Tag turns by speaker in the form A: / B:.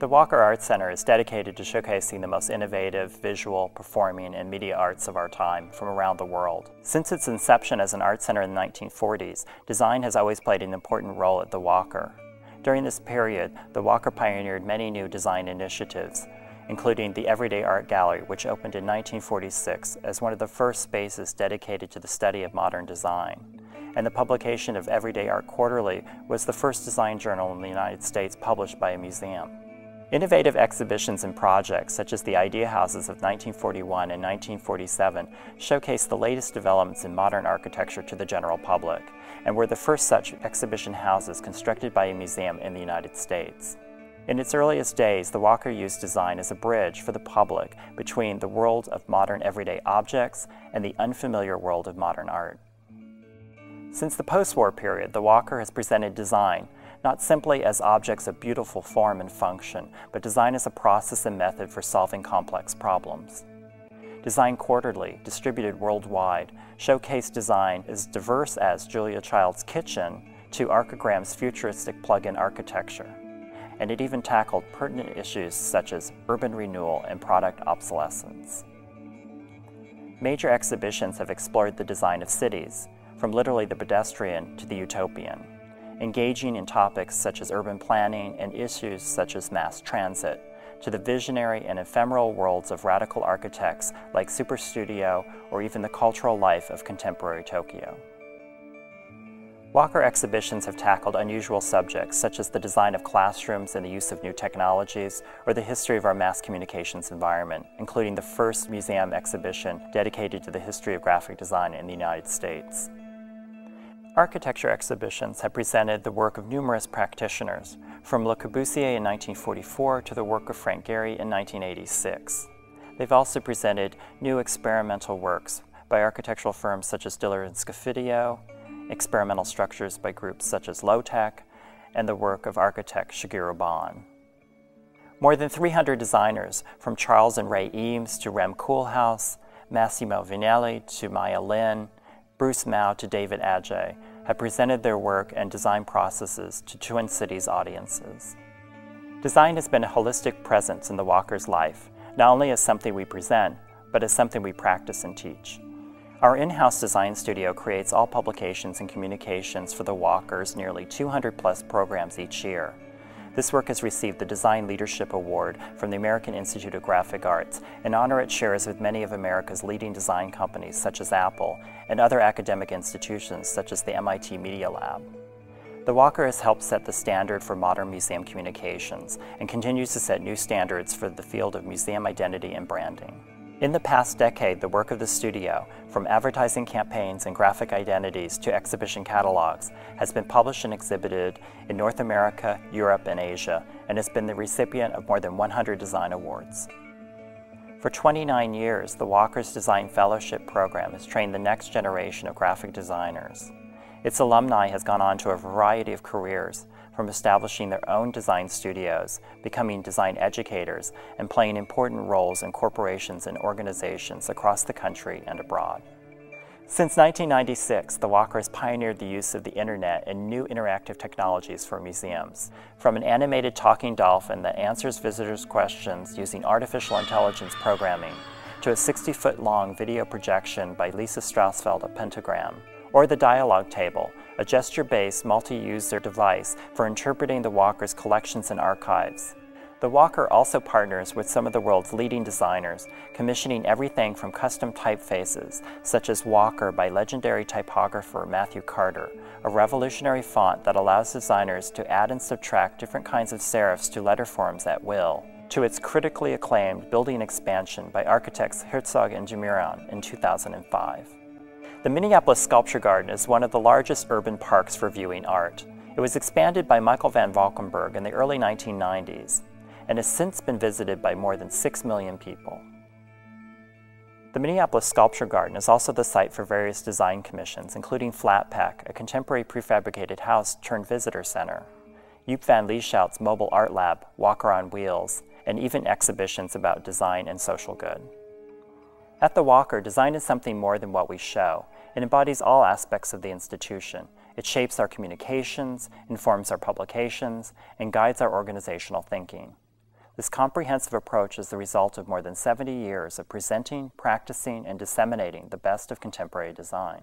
A: The Walker Arts Center is dedicated to showcasing the most innovative visual, performing, and media arts of our time from around the world. Since its inception as an art center in the 1940s, design has always played an important role at the Walker. During this period, the Walker pioneered many new design initiatives, including the Everyday Art Gallery, which opened in 1946 as one of the first spaces dedicated to the study of modern design. And the publication of Everyday Art Quarterly was the first design journal in the United States published by a museum. Innovative exhibitions and projects, such as the Idea Houses of 1941 and 1947, showcased the latest developments in modern architecture to the general public, and were the first such exhibition houses constructed by a museum in the United States. In its earliest days, the Walker used design as a bridge for the public between the world of modern everyday objects and the unfamiliar world of modern art. Since the post-war period, the Walker has presented design not simply as objects of beautiful form and function, but design as a process and method for solving complex problems. Design Quarterly, distributed worldwide, showcased design as diverse as Julia Child's kitchen to Archigram's futuristic plug-in architecture. And it even tackled pertinent issues such as urban renewal and product obsolescence. Major exhibitions have explored the design of cities, from literally the pedestrian to the utopian, engaging in topics such as urban planning and issues such as mass transit, to the visionary and ephemeral worlds of radical architects like Superstudio or even the cultural life of contemporary Tokyo. Walker exhibitions have tackled unusual subjects such as the design of classrooms and the use of new technologies, or the history of our mass communications environment, including the first museum exhibition dedicated to the history of graphic design in the United States. Architecture exhibitions have presented the work of numerous practitioners, from Le Corbusier in 1944 to the work of Frank Gehry in 1986. They've also presented new experimental works by architectural firms such as Diller and Scofidio, experimental structures by groups such as Low-Tech, and the work of architect Shigeru Ban. More than 300 designers, from Charles and Ray Eames to Rem Koolhaas, Massimo Vignelli to Maya Lin, Bruce Mao to David Adjaye, have presented their work and design processes to Twin Cities audiences. Design has been a holistic presence in the Walker's life, not only as something we present, but as something we practice and teach. Our in-house design studio creates all publications and communications for the Walker's nearly 200+ programs each year. This work has received the Design Leadership Award from the American Institute of Graphic Arts, an honor it shares with many of America's leading design companies such as Apple and other academic institutions such as the MIT Media Lab. The Walker has helped set the standard for modern museum communications and continues to set new standards for the field of museum identity and branding. In the past decade, the work of the studio, from advertising campaigns and graphic identities to exhibition catalogs, has been published and exhibited in North America, Europe, and Asia, and has been the recipient of more than 100 design awards. For 29 years, the Walker's Design Fellowship program has trained the next generation of graphic designers. Its alumni has gone on to a variety of careers, from establishing their own design studios, becoming design educators, and playing important roles in corporations and organizations across the country and abroad. Since 1996, the Walker has pioneered the use of the internet and new interactive technologies for museums. From an animated talking dolphin that answers visitors' questions using artificial intelligence programming, to a 60-foot-long video projection by Lisa Strausfeld of Pentagram, or the Dialogue Table, a gesture-based multi-user device for interpreting the Walker's collections and archives. The Walker also partners with some of the world's leading designers, commissioning everything from custom typefaces, such as Walker by legendary typographer Matthew Carter, a revolutionary font that allows designers to add and subtract different kinds of serifs to letter forms at will, to its critically acclaimed building expansion by architects Herzog and Demiron in 2005. The Minneapolis Sculpture Garden is one of the largest urban parks for viewing art. It was expanded by Michael van Valkenburg in the early 1990s and has since been visited by more than 6 million people. The Minneapolis Sculpture Garden is also the site for various design commissions, including Flatpack, a contemporary prefabricated house turned visitor center, Joop van Lieshout's mobile art lab, Walker on Wheels, and even exhibitions about design and social good. At the Walker, design is something more than what we show. It embodies all aspects of the institution. It shapes our communications, informs our publications, and guides our organizational thinking. This comprehensive approach is the result of more than 70 years of presenting, practicing, and disseminating the best of contemporary design.